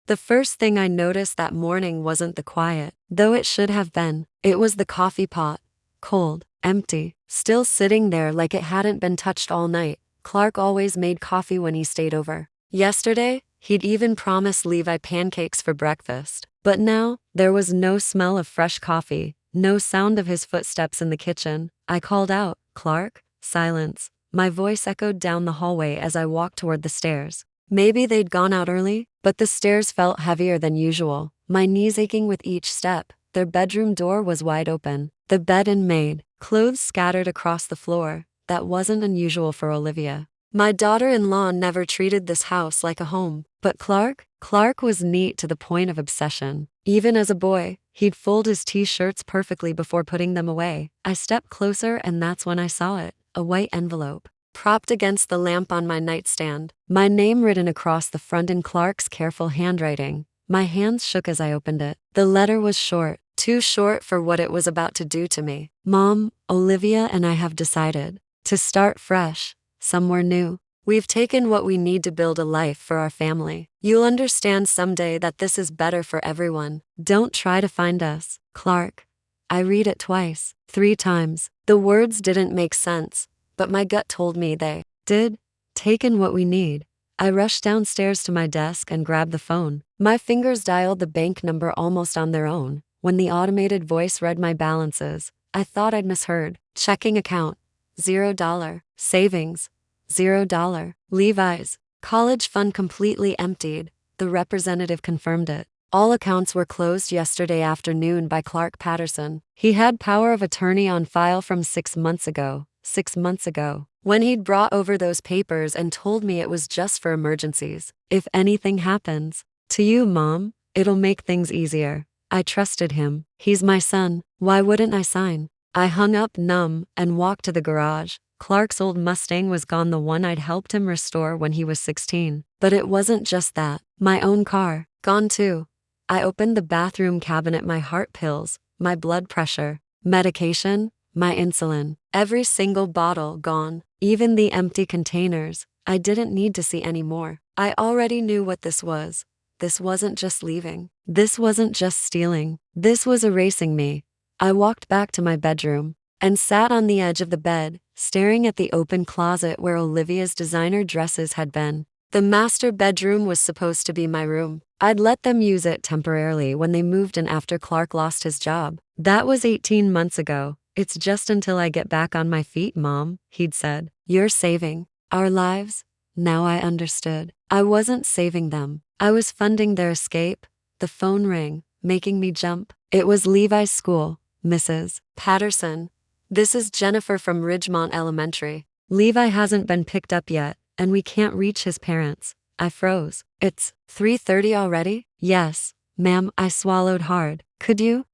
The first thing I noticed that morning wasn't the quiet, though it should have been. It was the coffee pot. Cold, empty, still sitting there like it hadn't been touched all night. Clark always made coffee when he stayed over. Yesterday, he'd even promised Levi pancakes for breakfast. But now, there was no smell of fresh coffee, no sound of his footsteps in the kitchen. I called out, "Clark?" Silence. My voice echoed down the hallway as I walked toward the stairs. Maybe they'd gone out early, but the stairs felt heavier than usual, my knees aching with each step. Their bedroom door was wide open, the bed unmade, clothes scattered across the floor. That wasn't unusual for Olivia. My daughter-in-law never treated this house like a home. But Clark was neat to the point of obsession. Even as a boy, he'd fold his t-shirts perfectly before putting them away. I stepped closer and that's when I saw it, a white envelope, propped against the lamp on my nightstand, my name written across the front in Clark's careful handwriting. My hands shook as I opened it. The letter was short, too short for what it was about to do to me. "Mom, Olivia and I have decided to start fresh, somewhere new. We've taken what we need to build a life for our family. You'll understand someday that this is better for everyone. Don't try to find us, Clark." I read it twice, 3 times. The words didn't make sense, but my gut told me they did. Taken what we need. I rushed downstairs to my desk and grabbed the phone. My fingers dialed the bank number almost on their own. When the automated voice read my balances, I thought I'd misheard. Checking account, $0. Savings, $0. Levi's college fund completely emptied. The representative confirmed it. All accounts were closed yesterday afternoon by Clark Patterson. He had power of attorney on file from 6 months ago. 6 months ago, when he'd brought over those papers and told me it was just for emergencies. If anything happens to you, Mom, it'll make things easier. I trusted him. He's my son. Why wouldn't I sign? I hung up numb and walked to the garage. Clark's old Mustang was gone, the one I'd helped him restore when he was 16. But it wasn't just that. My own car, gone too. I opened the bathroom cabinet, my heart pills, my blood pressure, medication, my insulin. Every single bottle gone. Even the empty containers. I didn't need to see any more. I already knew what this was. This wasn't just leaving. This wasn't just stealing. This was erasing me. I walked back to my bedroom and sat on the edge of the bed, staring at the open closet where Olivia's designer dresses had been. The master bedroom was supposed to be my room. I'd let them use it temporarily when they moved in after Clark lost his job. That was 18 months ago. "It's just until I get back on my feet, Mom," he'd said. "You're saving our lives." Now I understood. I wasn't saving them. I was funding their escape. The phone rang, making me jump. It was Levi's school. "Mrs. Patterson, this is Jennifer from Ridgemont Elementary. Levi hasn't been picked up yet, and we can't reach his parents." I froze. "It's 3:30 already?" "Yes, ma'am." I swallowed hard.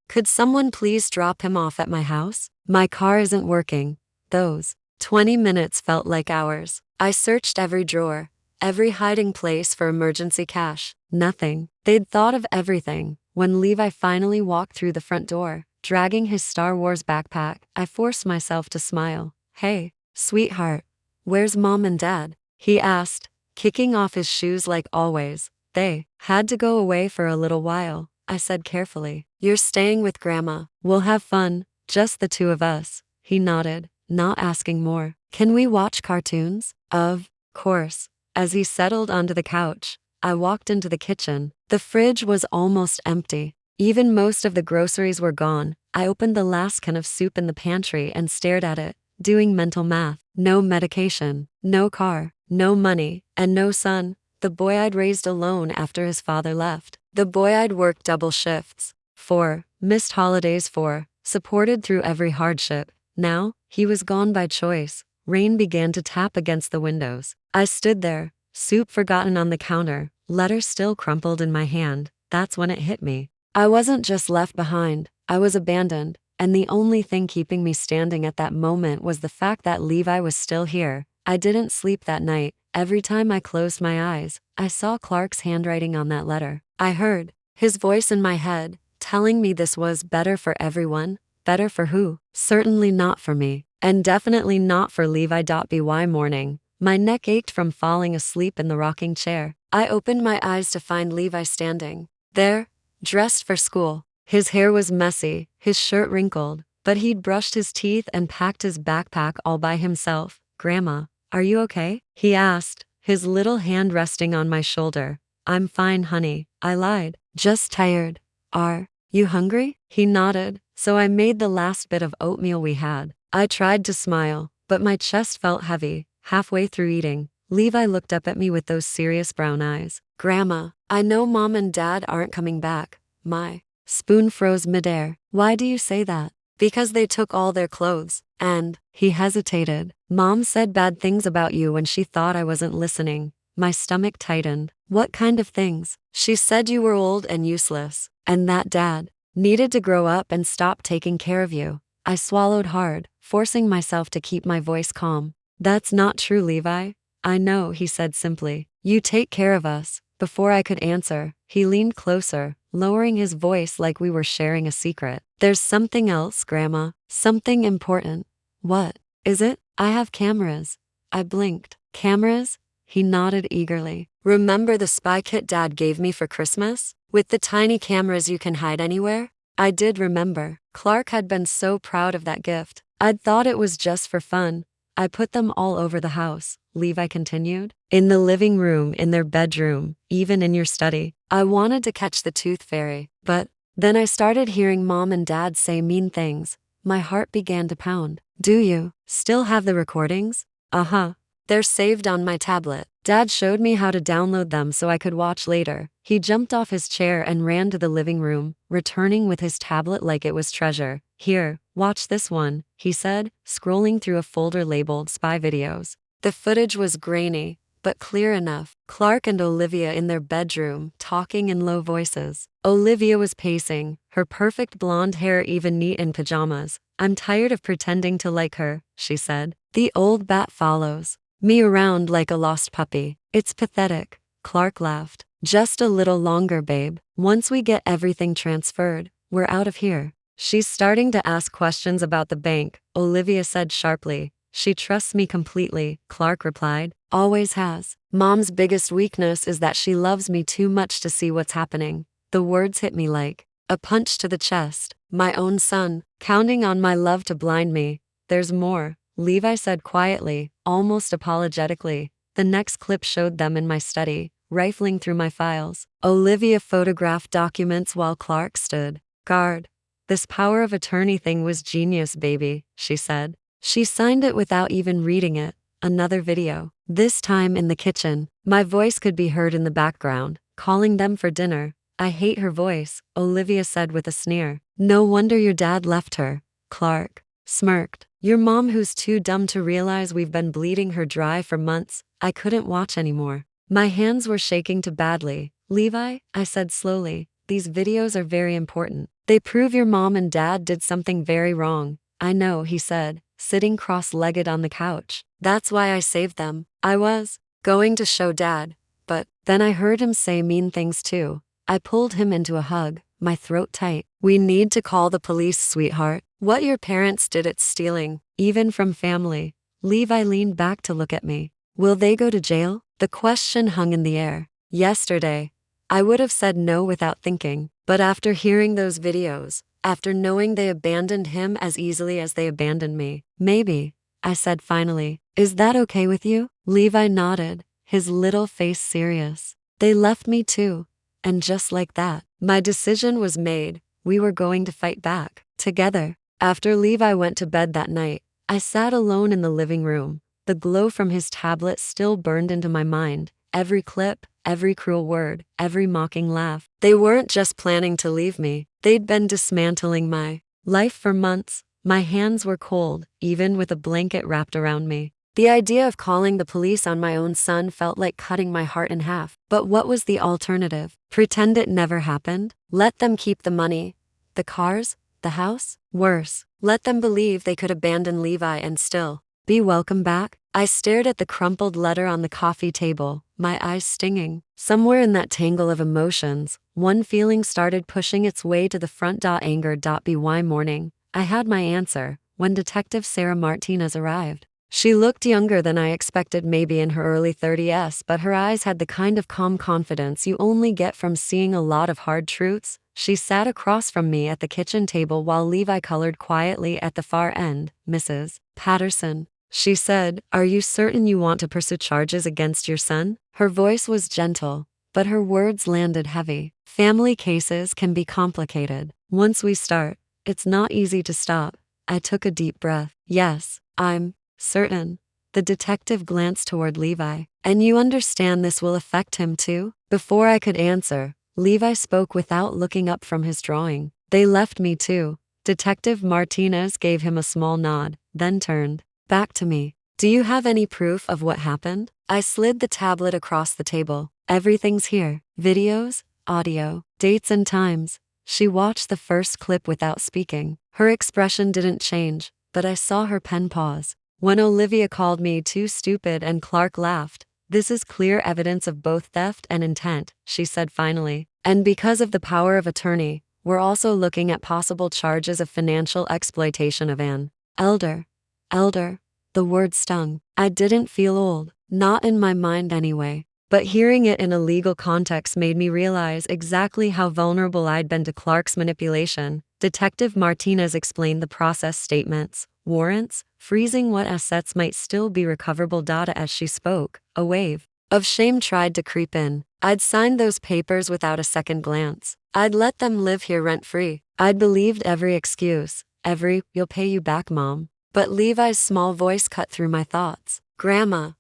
Could someone please drop him off at my house? My car isn't working." Those 20 minutes felt like hours. I searched every drawer, every hiding place for emergency cash. Nothing. They'd thought of everything. When Levi finally walked through the front door, dragging his Star Wars backpack, I forced myself to smile. "Hey, sweetheart, where's Mom and Dad?" he asked, kicking off his shoes like always. "They had to go away for a little while," I said carefully. "You're staying with Grandma. We'll have fun, just the 2 of us." He nodded, not asking more. "Can we watch cartoons?" Of course. As he settled onto the couch, I walked into the kitchen. The fridge was almost empty. Even most of the groceries were gone. I opened the last can of soup in the pantry and stared at it, doing mental math. No medication, no car, no money, and no son. The boy I'd raised alone after his father left. The boy I'd worked double shifts for, missed holidays for, supported through every hardship. Now, he was gone by choice. Rain began to tap against the windows. I stood there, soup forgotten on the counter, letter still crumpled in my hand. That's when it hit me. I wasn't just left behind, I was abandoned, and the only thing keeping me standing at that moment was the fact that Levi was still here. I didn't sleep that night. Every time I closed my eyes, I saw Clark's handwriting on that letter. I heard his voice in my head, telling me this was better for everyone. Better for who? Certainly not for me. And definitely not for Levi. By morning, my neck ached from falling asleep in the rocking chair. I opened my eyes to find Levi standing there, dressed for school. His hair was messy, his shirt wrinkled, but he'd brushed his teeth and packed his backpack all by himself. "Grandma, are you okay?" he asked, his little hand resting on my shoulder. "I'm fine, honey," I lied. "Just tired." "Are you hungry?" He nodded, so I made the last bit of oatmeal we had. I tried to smile, but my chest felt heavy. Halfway through eating, Levi looked up at me with those serious brown eyes. "Grandma, I know Mom and Dad aren't coming back." My spoon froze midair. "Why do you say that?" "Because they took all their clothes, and," he hesitated, "Mom said bad things about you when she thought I wasn't listening." My stomach tightened. "What kind of things?" "She said you were old and useless, and that Dad needed to grow up and stop taking care of you." I swallowed hard, forcing myself to keep my voice calm. "That's not true, Levi." "I know," he said simply. "You take care of us." Before I could answer, he leaned closer, lowering his voice like we were sharing a secret. "There's something else, Grandma. Something important." "What is it?" "I have cameras." I blinked. "Cameras?" He nodded eagerly. "Remember the spy kit Dad gave me for Christmas? With the tiny cameras you can hide anywhere?" I did remember. Clark had been so proud of that gift. I'd thought it was just for fun. "I put them all over the house," Levi continued. "In the living room, in their bedroom, even in your study." I wanted to catch the tooth fairy, but then I started hearing Mom and Dad say mean things. My heart began to pound. "Do you still have the recordings?" "Uh-huh. They're saved on my tablet. Dad showed me how to download them so I could watch later." He jumped off his chair and ran to the living room, returning with his tablet like it was treasure. "Here, watch this one," he said, scrolling through a folder labeled Spy Videos. The footage was grainy, but clear enough. Clark and Olivia in their bedroom, talking in low voices. Olivia was pacing, her perfect blonde hair even neat in pajamas. "I'm tired of pretending to like her," she said. "The old bat follows me around like a lost puppy. It's pathetic." Clark laughed. "Just a little longer, babe. Once we get everything transferred, we're out of here." "She's starting to ask questions about the bank," Olivia said sharply. "She trusts me completely," Clark replied. "Always has. Mom's biggest weakness is that she loves me too much to see what's happening." The words hit me like a punch to the chest. My own son, counting on my love to blind me. "There's more," Levi said quietly, almost apologetically. The next clip showed them in my study, rifling through my files. Olivia photographed documents while Clark stood guard. "This power of attorney thing was genius, baby," she said. She signed it without even reading it. Another video. This time in the kitchen. My voice could be heard in the background, calling them for dinner. "I hate her voice," Olivia said with a sneer. "No wonder your dad left her." Clark smirked. "Your mom who's too dumb to realize we've been bleeding her dry for months." I couldn't watch anymore. My hands were shaking too badly. "Levi," I said slowly, "these videos are very important. They prove your mom and dad did something very wrong." "I know," he said, sitting cross-legged on the couch. "That's why I saved them. I was going to show Dad, but then I heard him say mean things too." I pulled him into a hug, my throat tight. "We need to call the police, sweetheart. What your parents did, it's stealing, even from family." Levi leaned back to look at me. "Will they go to jail?" The question hung in the air. Yesterday, I would have said no without thinking, but after hearing those videos, after knowing they abandoned him as easily as they abandoned me, maybe, I said finally. "Is that okay with you?" Levi nodded, his little face serious. "They left me too. And just like that, my decision was made. We were going to fight back, together." After Levi went to bed that night, I sat alone in the living room. The glow from his tablet still burned into my mind. Every clip, every cruel word, every mocking laugh. They weren't just planning to leave me. They'd been dismantling my life for months. My hands were cold, even with a blanket wrapped around me. The idea of calling the police on my own son felt like cutting my heart in half. But what was the alternative? Pretend it never happened? Let them keep the money, the cars, the house? Worse, let them believe they could abandon Levi and still be welcome back? I stared at the crumpled letter on the coffee table, my eyes stinging. Somewhere in that tangle of emotions, one feeling started pushing its way to the front. Anger. By morning, I had my answer when Detective Sarah Martinez arrived. She looked younger than I expected, maybe in her early 30s, but her eyes had the kind of calm confidence you only get from seeing a lot of hard truths. She sat across from me at the kitchen table while Levi colored quietly at the far end. "Mrs. Patterson," she said, "are you certain you want to pursue charges against your son?" Her voice was gentle, but her words landed heavy. "Family cases can be complicated. Once we start, it's not easy to stop." I took a deep breath. "Yes, I'm certain." The detective glanced toward Levi. "And you understand this will affect him too?" Before I could answer, Levi spoke without looking up from his drawing. "They left me too." Detective Martinez gave him a small nod, then turned back to me. "Do you have any proof of what happened?" I slid the tablet across the table. "Everything's here. Videos, audio, dates and times." She watched the first clip without speaking. Her expression didn't change, but I saw her pen pause. "When Olivia called me too stupid and Clark laughed, this is clear evidence of both theft and intent," she said finally. "And because of the power of attorney, we're also looking at possible charges of financial exploitation of an elder." Elder. The word stung. I didn't feel old, not in my mind anyway. But hearing it in a legal context made me realize exactly how vulnerable I'd been to Clark's manipulation. Detective Martinez explained the process: statements, warrants, freezing what assets might still be recoverable data. As she spoke, a wave of shame tried to creep in. I'd signed those papers without a second glance. I'd let them live here rent-free. I'd believed every excuse, every "you'll pay you back, Mom." But Levi's small voice cut through my thoughts. "Grandma,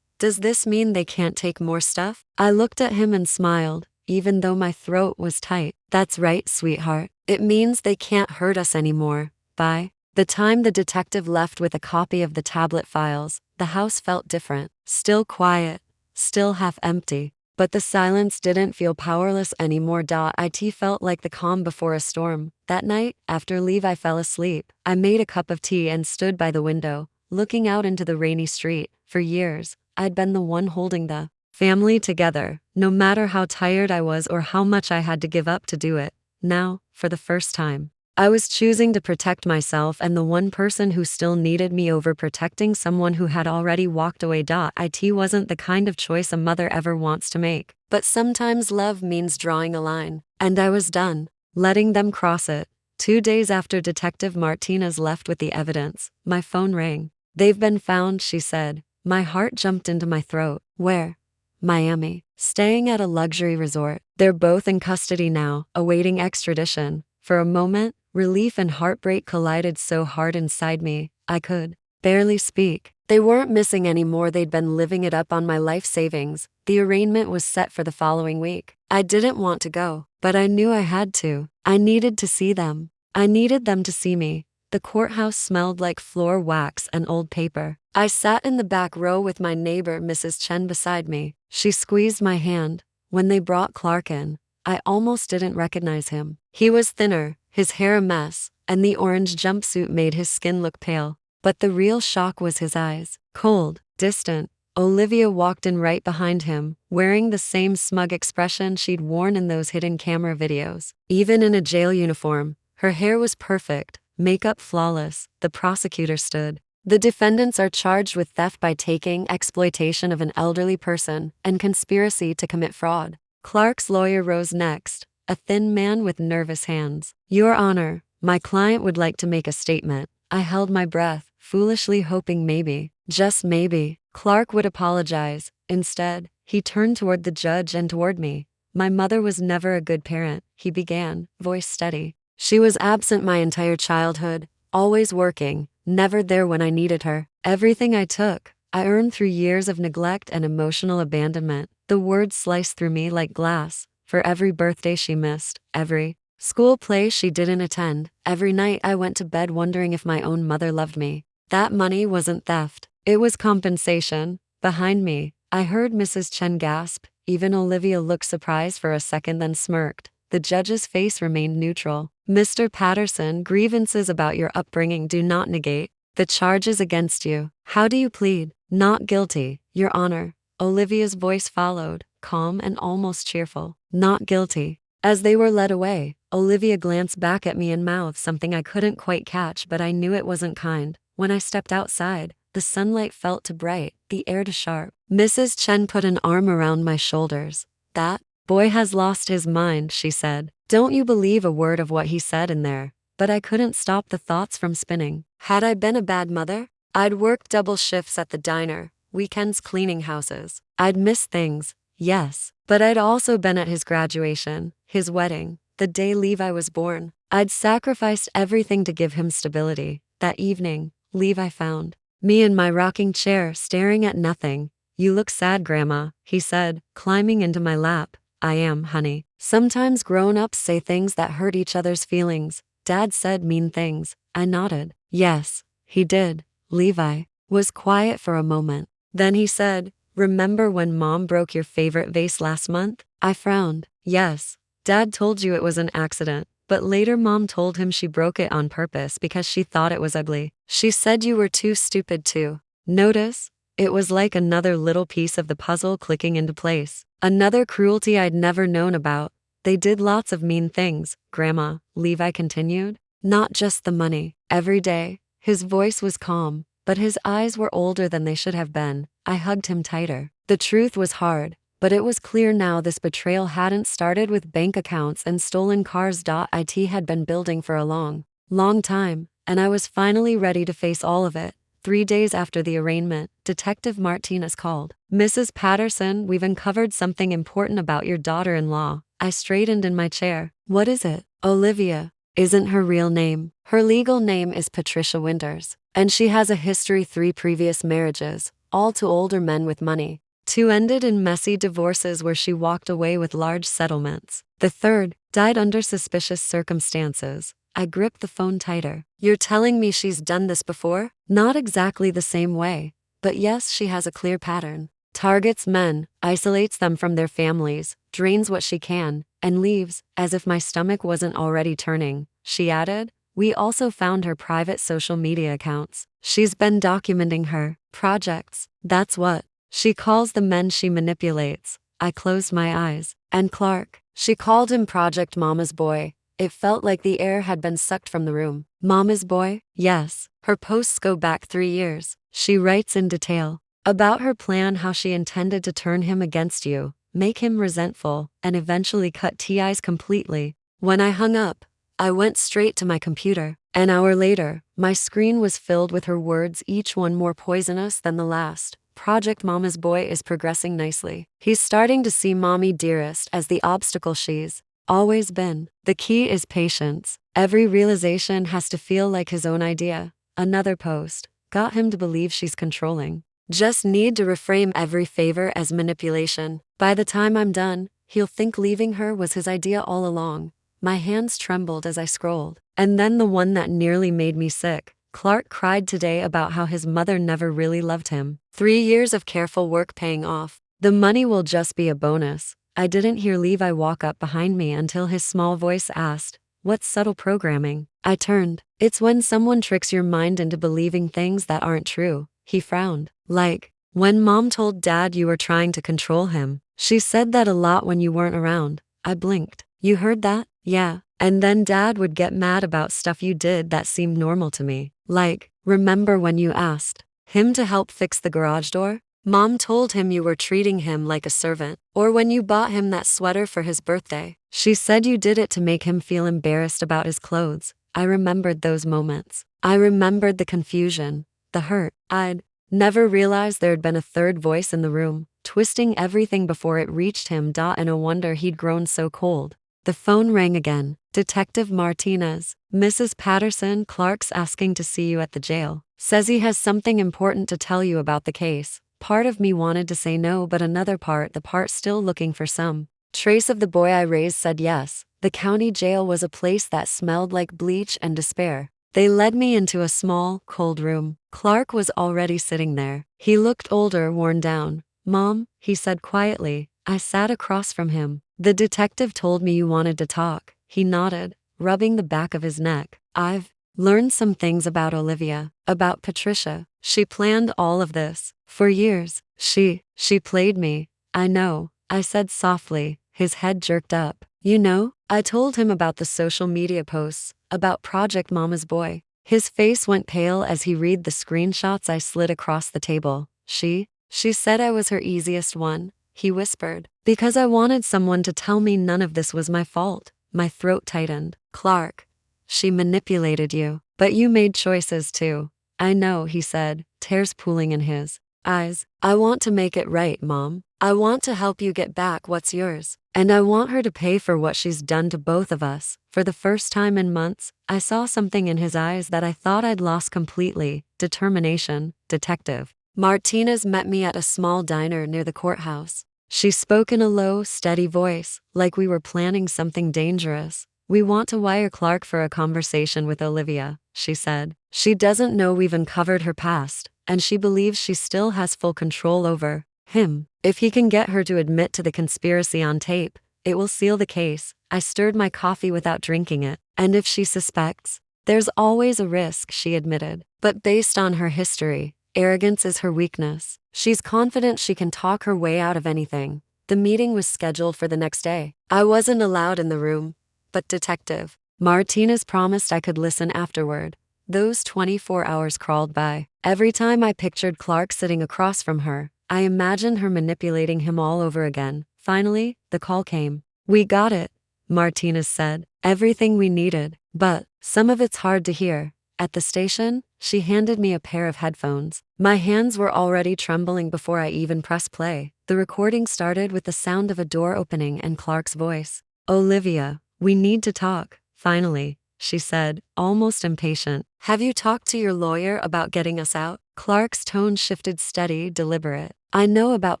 does this mean they can't take more stuff?" I looked at him and smiled, even though my throat was tight. "That's right, sweetheart. It means they can't hurt us anymore." By the time the detective left with a copy of the tablet files, the house felt different. Still quiet, still half empty. But the silence didn't feel powerless anymore. It felt like the calm before a storm. That night, after Levi fell asleep, I made a cup of tea and stood by the window, looking out into the rainy street. For years, I'd been the one holding the family together, no matter how tired I was or how much I had to give up to do it. Now, for the first time, I was choosing to protect myself and the one person who still needed me over protecting someone who had already walked away. It wasn't the kind of choice a mother ever wants to make, but sometimes love means drawing a line, and I was done letting them cross it. 2 days after Detective Martinez left with the evidence, my phone rang. "They've been found," she said. My heart jumped into my throat. "Where?" "Miami. Staying at a luxury resort. They're both in custody now, awaiting extradition." For a moment, relief and heartbreak collided so hard inside me, I could barely speak. They weren't missing anymore. They'd been living it up on my life savings. The arraignment was set for the following week. I didn't want to go, but I knew I had to. I needed to see them. I needed them to see me. The courthouse smelled like floor wax and old paper. I sat in the back row with my neighbor, Mrs. Chen, beside me. She squeezed my hand. When they brought Clark in, I almost didn't recognize him. He was thinner, his hair a mess, and the orange jumpsuit made his skin look pale. But the real shock was his eyes. Cold, distant. Olivia walked in right behind him, wearing the same smug expression she'd worn in those hidden camera videos. Even in a jail uniform, her hair was perfect, makeup flawless. The prosecutor stood. "The defendants are charged with theft by taking, exploitation of an elderly person, and conspiracy to commit fraud." Clark's lawyer rose next, a thin man with nervous hands. "Your Honor, my client would like to make a statement." I held my breath, foolishly hoping maybe, just maybe, Clark would apologize. Instead, he turned toward the judge and toward me. "My mother was never a good parent," he began, voice steady. "She was absent my entire childhood, always working, never there when I needed her. Everything I took, I earned through years of neglect and emotional abandonment." The words sliced through me like glass. For every birthday she missed, every school play she didn't attend, every night I went to bed wondering if my own mother loved me. That money wasn't theft. It was compensation. Behind me, I heard Mrs. Chen gasp. Even Olivia looked surprised for a second, then smirked. The judge's face remained neutral. "Mr. Patterson, grievances about your upbringing do not negate the charges against you. How do you plead?" "Not guilty, Your Honor." Olivia's voice followed, calm and almost cheerful. "Not guilty." As they were led away, Olivia glanced back at me and mouthed something I couldn't quite catch, but I knew it wasn't kind. When I stepped outside, The sunlight felt too bright, the air too sharp. Mrs. Chen put an arm around my shoulders. That boy has lost his mind, she said. Don't you believe a word of what he said in there? But I couldn't stop the thoughts from spinning. Had I been a bad mother? I'd worked double shifts at the diner, weekends cleaning houses. I'd missed things, yes. But I'd also been at his graduation, his wedding, the day Levi was born. I'd sacrificed everything to give him stability. That evening, Levi found me in my rocking chair, staring at nothing. You look sad, Grandma, he said, climbing into my lap. I am, honey. Sometimes grown-ups say things that hurt each other's feelings. Dad said mean things. I nodded. Yes, he did. Levi was quiet for a moment. Then he said, remember when Mom broke your favorite vase last month? I frowned. Yes. Dad told you it was an accident, but later Mom told him she broke it on purpose because she thought it was ugly. She said you were too stupid to notice. It was like another little piece of the puzzle clicking into place. Another cruelty I'd never known about. They did lots of mean things, Grandma, Levi continued. Not just the money. Every day. His voice was calm, but his eyes were older than they should have been. I hugged him tighter. The truth was hard, but it was clear now this betrayal hadn't started with bank accounts and stolen cars. It had been building for a long, long time, and I was finally ready to face all of it. 3 days after the arraignment, Detective Martinez called. Mrs. Patterson, we've uncovered something important about your daughter-in-law. I straightened in my chair. What is it? Olivia isn't her real name. Her legal name is Patricia Winters, and she has a history: 3 previous marriages, all to older men with money. 2 ended in messy divorces where she walked away with large settlements. The 3rd died under suspicious circumstances. I gripped the phone tighter. You're telling me she's done this before? Not exactly the same way, but yes, she has a clear pattern. Targets men, isolates them from their families, drains what she can, and leaves. As if my stomach wasn't already turning, she added, we also found her private social media accounts. She's been documenting her projects. That's what she calls the men she manipulates. I closed my eyes. And Clark, she called him Project Mama's Boy. It felt like the air had been sucked from the room. Mama's Boy? Yes. Her posts go back 3 years. She writes in detail about her plan, how she intended to turn him against you, make him resentful, and eventually cut ties completely. When I hung up, I went straight to my computer. An hour later, my screen was filled with her words, each one more poisonous than the last. Project Mama's Boy is progressing nicely. He's starting to see Mommy Dearest as the obstacle she's always been. The key is patience. Every realization has to feel like his own idea. Another post got him to believe she's controlling. Just need to reframe every favor as manipulation. By the time I'm done, he'll think leaving her was his idea all along. My hands trembled as I scrolled. And then the one that nearly made me sick. Clark cried today about how his mother never really loved him. 3 years of careful work paying off. The money will just be a bonus. I didn't hear Levi walk up behind me until his small voice asked, what's subtle programming? I turned. It's when someone tricks your mind into believing things that aren't true. He frowned. Like, when Mom told Dad you were trying to control him. She said that a lot when you weren't around. I blinked. You heard that? Yeah. And then Dad would get mad about stuff you did that seemed normal to me. Like, remember when you asked him to help fix the garage door? Mom told him you were treating him like a servant. Or when you bought him that sweater for his birthday. She said you did it to make him feel embarrassed about his clothes. I remembered those moments. I remembered the confusion, the hurt. I'd never realized there'd been a third voice in the room, twisting everything before it reached him. And no wonder he'd grown so cold. The phone rang again. Detective Martinez. Mrs. Patterson, Clark's asking to see you at the jail. Says he has something important to tell you about the case. Part of me wanted to say no, but another part, the part still looking for some trace of the boy I raised, said yes. The county jail was a place that smelled like bleach and despair. They led me into a small, cold room. Clark was already sitting there. He looked older, worn down. Mom, he said quietly. I sat across from him. The detective told me you wanted to talk. He nodded, rubbing the back of his neck. I've learned some things about Olivia, about Patricia. She planned all of this. For years, she played me. I know, I said softly. His head jerked up. You know? I told him about the social media posts, about Project Mama's Boy. His face went pale as he read the screenshots I slid across the table. She said I was her easiest one, he whispered. Because I wanted someone to tell me none of this was my fault. My throat tightened. Clark, she manipulated you, but you made choices too. I know, he said, tears pooling in his eyes. I want to make it right, Mom. I want to help you get back what's yours. And I want her to pay for what she's done to both of us. For the first time in months, I saw something in his eyes that I thought I'd lost completely. Determination. Detective Martinez met me at a small diner near the courthouse. She spoke in a low, steady voice, like we were planning something dangerous. We want to wire Clark for a conversation with Olivia, she said. She doesn't know we've uncovered her past, and she believes she still has full control over him. If he can get her to admit to the conspiracy on tape, it will seal the case. I stirred my coffee without drinking it. And if she suspects, there's always a risk, she admitted. But based on her history, arrogance is her weakness. She's confident she can talk her way out of anything. The meeting was scheduled for the next day. I wasn't allowed in the room, but Detective Martinez promised I could listen afterward. Those 24 hours crawled by. Every time I pictured Clark sitting across from her, I imagined her manipulating him all over again. Finally, the call came. We got it, Martinez said. Everything we needed, but some of it's hard to hear. At the station, she handed me a pair of headphones. My hands were already trembling before I even pressed play. The recording started with the sound of a door opening and Clark's voice. Olivia, we need to talk, finally, she said, almost impatient. Have you talked to your lawyer about getting us out? Clark's tone shifted steady, deliberate. I know about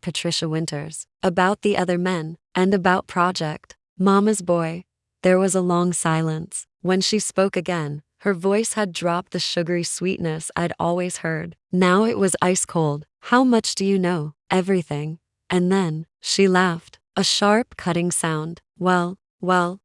Patricia Winters, about the other men, and about Project Mama's Boy. There was a long silence. When she spoke again, her voice had dropped the sugary sweetness I'd always heard. Now it was ice cold. How much do you know? Everything. And then, she laughed. A sharp, cutting sound. Well,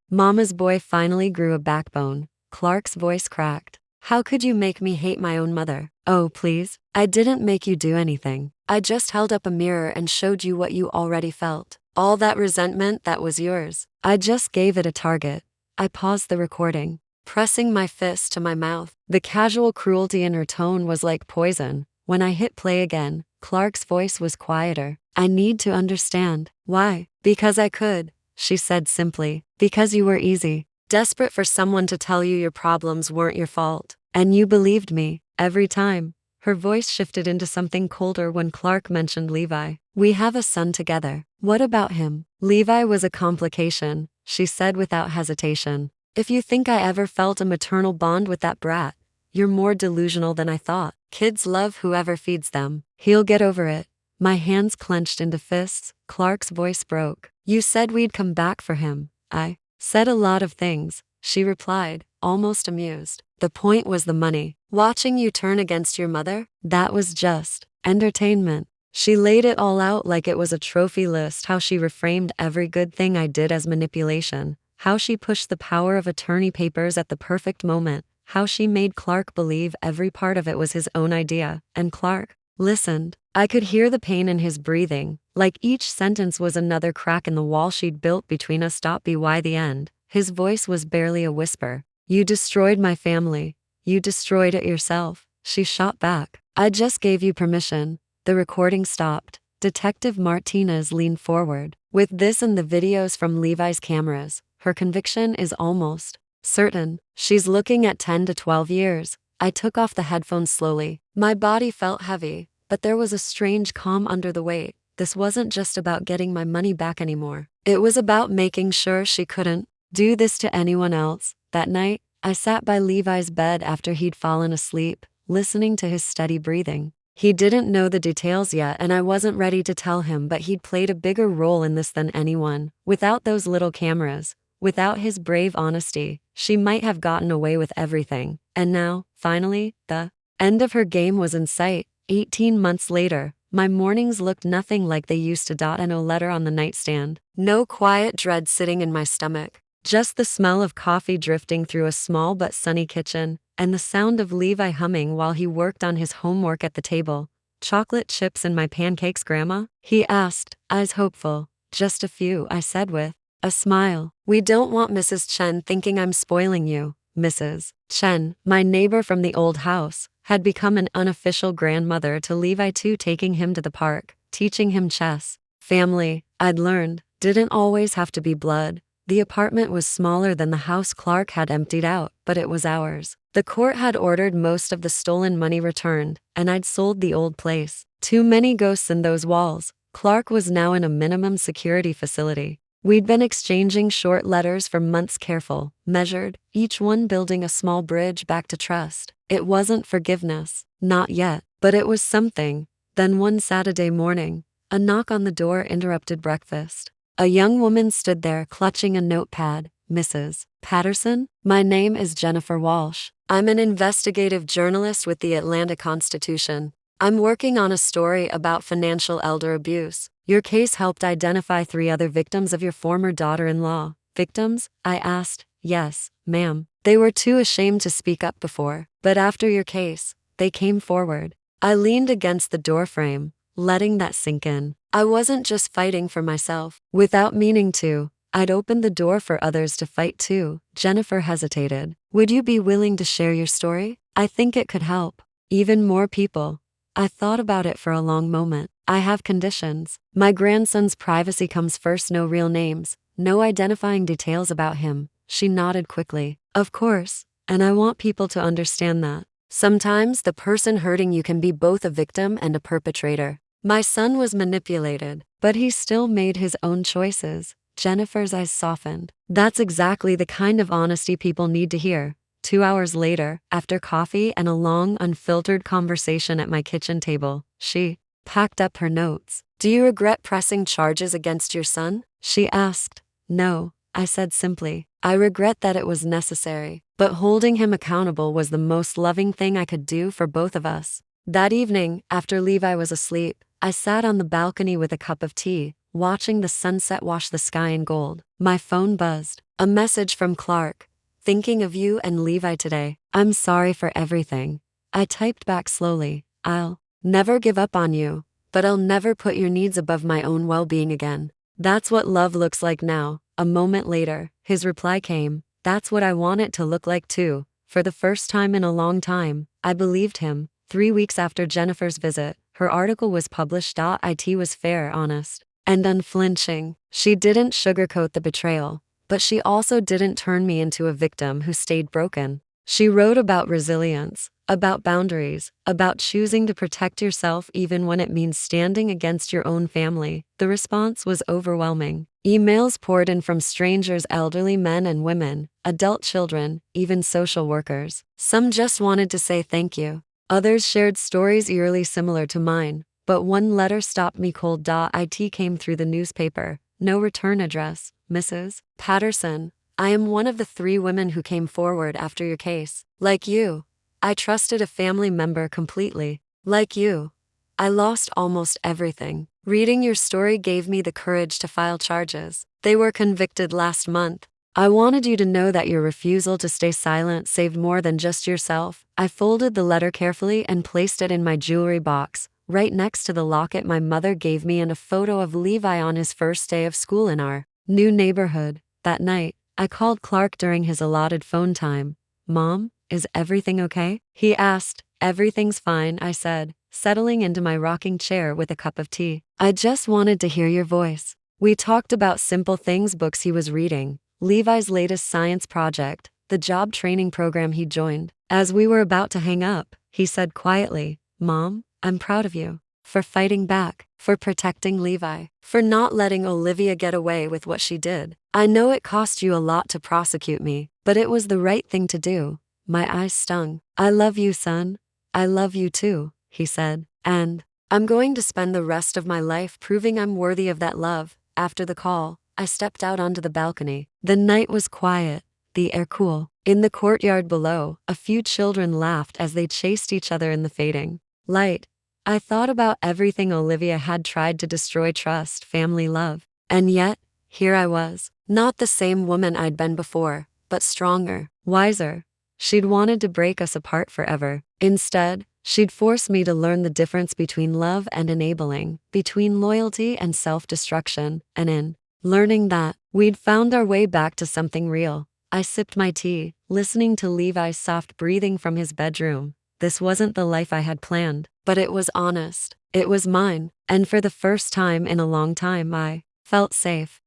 Mama's Boy finally grew a backbone. Clark's voice cracked. How could you make me hate my own mother? Oh, please. I didn't make you do anything. I just held up a mirror and showed you what you already felt. All that resentment that was yours. I just gave it a target. I paused the recording, pressing my fist to my mouth. The casual cruelty in her tone was like poison. When I hit play again, Clark's voice was quieter. I need to understand. Why? Because I could, she said simply. Because you were easy. Desperate for someone to tell you your problems weren't your fault. And you believed me, every time. Her voice shifted into something colder when Clark mentioned Levi. We have a son together. What about him? Levi was a complication, she said without hesitation. If you think I ever felt a maternal bond with that brat, you're more delusional than I thought. Kids love whoever feeds them. He'll get over it. My hands clenched into fists. Clark's voice broke. You said we'd come back for him. I said a lot of things, she replied, almost amused. The point was the money. Watching you turn against your mother, that was just entertainment. She laid it all out like it was a trophy list, how she reframed every good thing I did as manipulation, how she pushed the power of attorney papers at the perfect moment, how she made Clark believe every part of it was his own idea, and Clark listened. I could hear the pain in his breathing, like each sentence was another crack in the wall she'd built between us. By the end, his voice was barely a whisper. You destroyed my family. You destroyed it yourself, she shot back. I just gave you permission. The recording stopped. Detective Martinez leaned forward. With this and the videos from Levi's cameras, her conviction is almost certain. She's looking at 10 to 12 years. I took off the headphones slowly. My body felt heavy, but there was a strange calm under the weight. This wasn't just about getting my money back anymore. It was about making sure she couldn't do this to anyone else. That night, I sat by Levi's bed after he'd fallen asleep, listening to his steady breathing. He didn't know the details yet, and I wasn't ready to tell him, but he'd played a bigger role in this than anyone. Without those little cameras, without his brave honesty, she might have gotten away with everything. And now, finally, the end of her game was in sight. 18 months later, my mornings looked nothing like they used to. And a letter on the nightstand. No quiet dread sitting in my stomach. Just the smell of coffee drifting through a small but sunny kitchen, and the sound of Levi humming while he worked on his homework at the table. Chocolate chips in my pancakes, Grandma? He asked, eyes hopeful. Just a few, I said with a smile. We don't want Mrs. Chen thinking I'm spoiling you, Mrs. Chen, my neighbor from the old house, had become an unofficial grandmother to Levi too, taking him to the park, teaching him chess. Family, I'd learned, didn't always have to be blood. The apartment was smaller than the house Clark had emptied out, but it was ours. The court had ordered most of the stolen money returned, and I'd sold the old place. Too many ghosts in those walls. Clark was now in a minimum security facility. We'd been exchanging short letters for months, careful, measured, each one building a small bridge back to trust. It wasn't forgiveness, not yet, but it was something. Then one Saturday morning, a knock on the door interrupted breakfast. A young woman stood there clutching a notepad. Mrs. Patterson? My name is Jennifer Walsh. I'm an investigative journalist with the Atlanta Constitution. I'm working on a story about financial elder abuse. Your case helped identify 3 other victims of your former daughter-in-law. Victims? I asked. Yes, ma'am. They were too ashamed to speak up before, but after your case, they came forward. I leaned against the doorframe, letting that sink in. I wasn't just fighting for myself. Without meaning to, I'd opened the door for others to fight too. Jennifer hesitated. Would you be willing to share your story? I think it could help. Even more people. I thought about it for a long moment. I have conditions. My grandson's privacy comes first. No real names, no identifying details about him. She nodded quickly. Of course, and I want people to understand that. Sometimes the person hurting you can be both a victim and a perpetrator. My son was manipulated, but he still made his own choices. Jennifer's eyes softened. That's exactly the kind of honesty people need to hear. 2 hours later, after coffee and a long, unfiltered conversation at my kitchen table, she packed up her notes. Do you regret pressing charges against your son? She asked. No, I said simply. I regret that it was necessary, but holding him accountable was the most loving thing I could do for both of us. That evening, after Levi was asleep, I sat on the balcony with a cup of tea, watching the sunset wash the sky in gold. My phone buzzed. A message from Clark. Thinking of you and Levi today. I'm sorry for everything. I typed back slowly. I'll never give up on you, but I'll never put your needs above my own well-being again. That's what love looks like now. A moment later, his reply came. That's what I want it to look like too. For the first time in a long time, I believed him. 3 weeks after Jennifer's visit, her article was published. It was fair, honest, and unflinching. She didn't sugarcoat the betrayal, but she also didn't turn me into a victim who stayed broken. She wrote about resilience, about boundaries, about choosing to protect yourself even when it means standing against your own family. The response was overwhelming. Emails poured in from strangers, elderly men and women, adult children, even social workers. Some just wanted to say thank you. Others shared stories eerily similar to mine, but one letter stopped me cold. It came through the newspaper. No return address. Mrs. Patterson, I am one of the 3 women who came forward after your case. Like you, I trusted a family member completely. Like you, I lost almost everything. Reading your story gave me the courage to file charges. They were convicted last month. I wanted you to know that your refusal to stay silent saved more than just yourself. I folded the letter carefully and placed it in my jewelry box, right next to the locket my mother gave me and a photo of Levi on his first day of school in our new neighborhood. That night, I called Clark during his allotted phone time. Mom, is everything okay? He asked. Everything's fine, I said, settling into my rocking chair with a cup of tea. I just wanted to hear your voice. We talked about simple things, books he was reading, Levi's latest science project, the job training program he joined. As we were about to hang up, he said quietly, Mom, I'm proud of you. For fighting back, for protecting Levi, for not letting Olivia get away with what she did. I know it cost you a lot to prosecute me, but it was the right thing to do. My eyes stung. I love you, son. I love you too, he said. And I'm going to spend the rest of my life proving I'm worthy of that love. After the call, I stepped out onto the balcony. The night was quiet, the air cool. In the courtyard below, a few children laughed as they chased each other in the fading light. I thought about everything Olivia had tried to destroy: trust, family, love. And yet, here I was, not the same woman I'd been before, but stronger, wiser. She'd wanted to break us apart forever. Instead, she'd forced me to learn the difference between love and enabling, between loyalty and self-destruction, and in learning that, we'd found our way back to something real, I sipped my tea, listening to Levi's soft breathing from his bedroom. This wasn't the life I had planned, but it was honest. It was mine, and for the first time in a long time I felt safe.